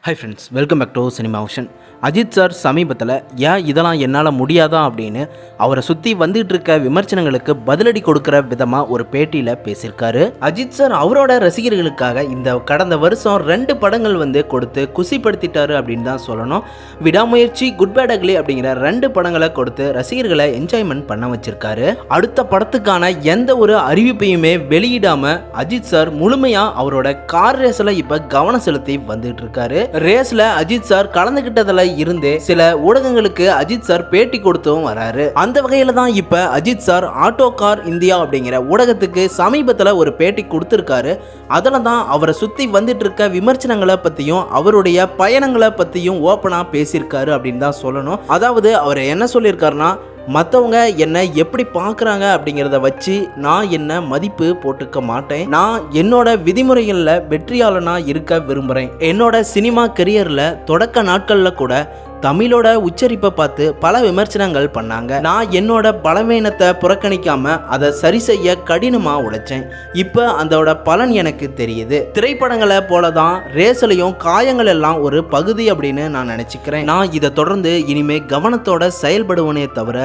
High friends, welcome back to cinema option. Ajith sir சமீபத்தில் ஏன் இதெல்லாம் என்னால் முடியாதா அப்படின்னு அவரை சுற்றி வந்துட்டு இருக்க விமர்சனங்களுக்கு பதிலடி கொடுக்குற விதமாக ஒரு பேட்டியில் பேசியிருக்காரு. அஜித் சார் அவரோட ரசிகர்களுக்காக இந்த கடந்த வருஷம் 2 படங்கள் கொடுத்து குசிப்படுத்திட்டாரு அப்படின்னு தான் சொல்லணும். விடாமுயற்சி, குட் பேட் அக்லி அப்படிங்கிற 2 படங்களை கொடுத்து ரசிகர்களை என்ஜாய்மெண்ட் பண்ண வச்சிருக்காரு. அடுத்த படத்துக்கான எந்த ஒரு அறிவிப்பையுமே வெளியிடாம அஜித் சார் முழுமையாக அவரோட கார் ரேஸில் இப்போ கவனம் செலுத்தி வந்துட்டு இருக்காரு. ரேஸ்ல அஜித் சார் கலந்துகிட்டதுல இருந்தே சில ஊடகங்களுக்கு அஜித் சார் பேட்டி கொடுத்தும் வராரு. அந்த வகையில தான் இப்ப Ajith sir auto car India அப்படிங்கிற ஊடகத்துக்கு சமீபத்தில் ஒரு பேட்டி கொடுத்திருக்காரு. அதில் தான் அவரை சுத்தி வந்துட்டு இருக்க விமர்சனங்களை பத்தியும் அவருடைய பயணங்களை பத்தியும் ஓப்பனா பேசியிருக்காரு அப்படின்னு தான் சொல்லணும். அதாவது அவர் என்ன சொல்லியிருக்காருன்னா, மற்றவங்க என்னை எப்படி பார்க்குறாங்க அப்படிங்கிறத வச்சு நான் என்ன மதிப்பு போட்டுக்க மாட்டேன். நான் என்னோட விதிமுறைகளில் வெற்றியாளனாக இருக்க விரும்புகிறேன். என்னோட சினிமா கரியரில் தொடக்க நாட்களில் கூட தமிழோட உச்சரிப்பை பார்த்து பல விமர்சனங்கள் பண்ணாங்க. நான் என்னோட பலவீனத்தை புறக்கணிக்காம அதை சரி செய்ய கடினமாக உழைச்சேன். இப்போ அதோட பலன் எனக்கு தெரியுது. திரைப்படங்களை போல தான் ரேஸ்லையும் காயங்கள் எல்லாம் ஒரு பகுதி அப்படின்னு நான் நினச்சிக்கிறேன். நான் இதை தொடர்ந்து இனிமே கவனத்தோட செயல்படுவனே தவிர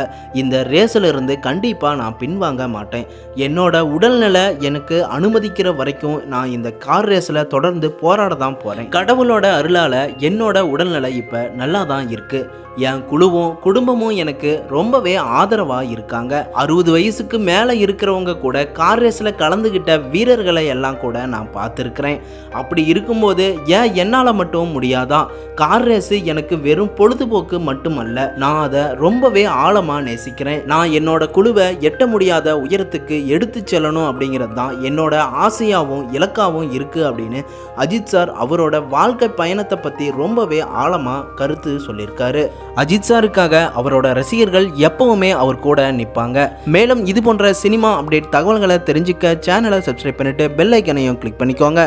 இந்த ரேஸில் இருந்து கண்டிப்பாக நான் பின்வாங்க மாட்டேன். என்னோட உடல்நிலை எனக்கு அனுமதிக்கிற வரைக்கும் நான் இந்த கார் ரேஸில் தொடர்ந்து போராட தான் போகிறேன். கடவுளோட அருளால் என்னோட உடல்நிலை இப்போ நல்லா தான் இருக்கு. என் குழுவும் குடும்பமும் எனக்கு ரொம்பவே ஆதரவா இருக்காங்க. 60 வயசுக்கு மேல இருக்கிறவங்க கூட கார் ரேஸ்ல கலந்துகிட்ட வீரர்களை எல்லாம் கூட நான் பார்த்துருக்கிறேன். அப்படி இருக்கும்போது ஏன் என்னால மட்டும் முடியாதா? கார் ரேஸ் எனக்கு வெறும் பொழுதுபோக்கு மட்டுமல்ல, நான் அதை ரொம்பவே ஆழமா நேசிக்கிறேன். நான் என்னோட குழுவை எட்ட முடியாத உயரத்துக்கு எடுத்து செல்லணும் அப்படிங்கிறது தான் என்னோட ஆசையாவும் இலக்காவும் இருக்கு அப்படின்னு அஜித் சார் அவரோட வாழ்க்கை பயணத்தை பத்தி ரொம்பவே ஆழமா கருத்து சொல்லியிருக்காரு. அஜித் சாருக்காக அவரோட ரசிகர்கள் எப்பவுமே அவர் கூட நிற்பாங்க. மேலும் இது போன்ற சினிமா அப்டேட் தகவல்களை தெரிஞ்சுக்க சேனலை சப்ஸ்கிரைப் பண்ணிட்டு பெல் ஐக்கனையும் கிளிக் பண்ணிக்கோங்க.